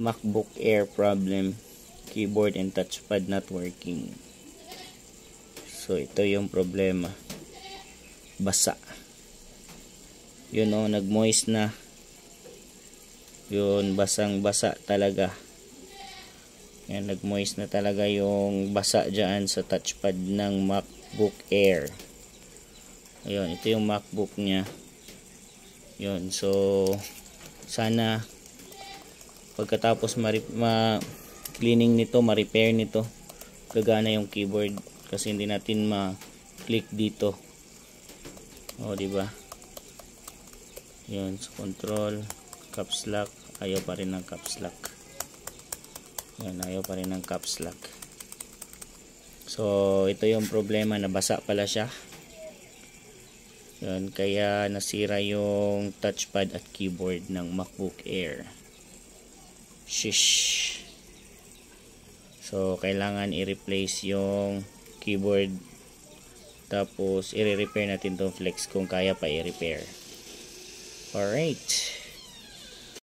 MacBook Air problem, keyboard and touchpad not working. So ito yung problema, basa. Yun o, nag-moist na. Yun, basang-basa talaga. Yan, nag-moist na talaga yung basa dyan sa touchpad ng MacBook Air. Ayun, ito yung MacBook niya. Yun, so sana pagkatapos ma-cleaning nito, ma-repair nito, gagana yung keyboard kasi hindi natin ma-click dito. O, diba? Yun, so control, caps lock, ayaw pa rin ng caps lock. Yan, ayaw pa rin ng caps lock. So, ito yung problema, nabasa pala siya. Yun, kaya nasira yung touchpad at keyboard ng MacBook Air. Shish. So, kailangan i-replace yung keyboard. Tapos, i-repair natin tong flex kung kaya pa i-repair. Alright.